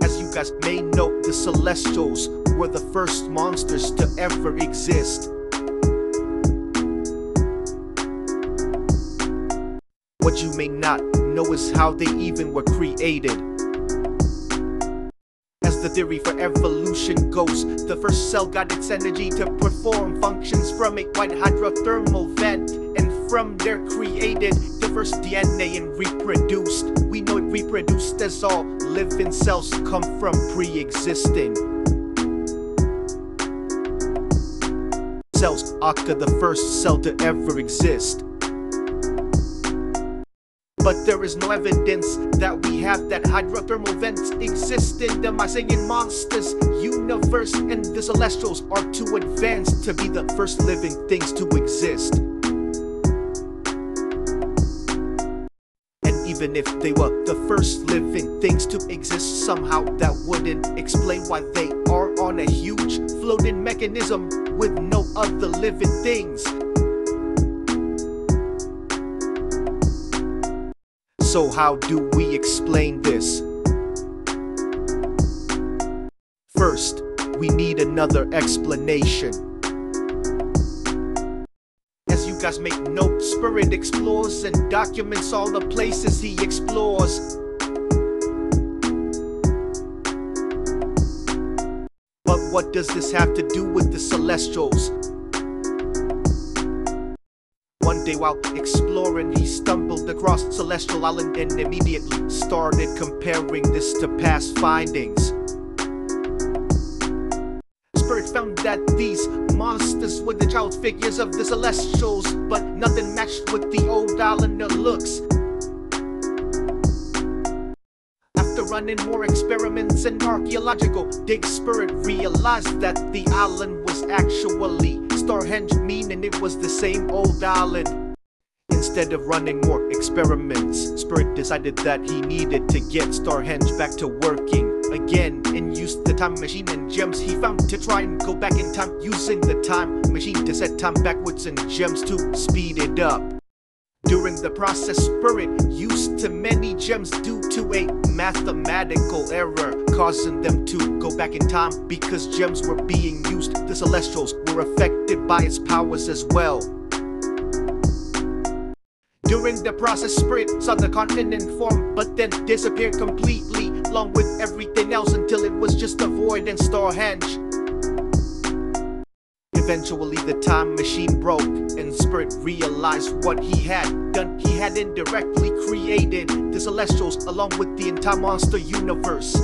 As you guys may know, the Celestials were the first monsters to ever exist. What you may not know is how they even were created. As the theory for evolution goes, the first cell got its energy to perform functions from a white hydrothermal vent, and from there created the first DNA and reproduced. We know it reproduced as all living cells come from pre-existing cells. Aka, the first cell to ever exist. But there is no evidence that we have that hydrothermal vents exist in the Mycenaean monsters universe, and the Celestials are too advanced to be the first living things to exist. And even if they were the first living things to exist, somehow that wouldn't explain why they are on a huge floating mechanism with no other living things. So how do we explain this? First, we need another explanation. As you guys make note, Spirit explores and documents all the places he explores. But what does this have to do with the Celestials? One day while exploring, he stumbled across Celestial Island and immediately started comparing this to past findings. Spirit found that these monsters were the child figures of the Celestials, but nothing matched with the old islander looks. After running more experiments and archaeological digs, Spirit realized that the island was actually Stonehenge, meaning it was the same old island. Instead of running more experiments, Spirit decided that he needed to get Stonehenge back to working again, and used the time machine and gems he found to try and go back in time, using the time machine to set time backwards and gems to speed it up. During the process, Spirit used too many gems due to a mathematical error, causing them to go back in time. Because gems were being used, the Celestials were affected by its powers as well. During the process, Spirit saw the continent form, but then disappeared completely, along with everything else, until it was just a void and Stonehenge. Eventually the time machine broke, and Spirit realized what he had done. He had indirectly created the Celestials along with the entire monster universe.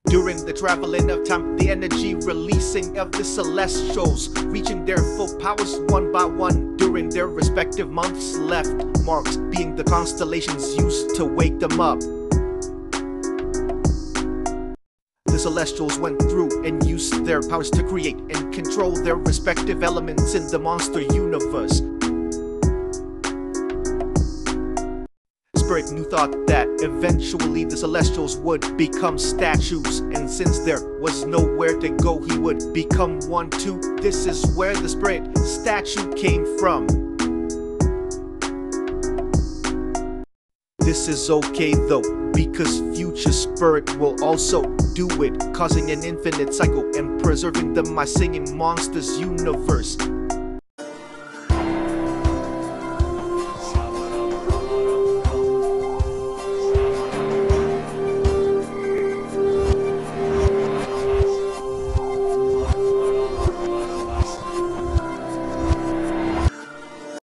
During the traveling of time, the energy releasing of the Celestials, reaching their full powers one by one during their respective months, left marks being the constellations used to wake them up. The Celestials went through and used their powers to create and control their respective elements in the monster universe. Spirit knew thought that eventually the Celestials would become statues, and since there was nowhere to go, he would become one too. This is where the Spirit statue came from. This is okay though, because future Spirit will also do it, causing an infinite cycle and preserving the Mycenaean monsters universe.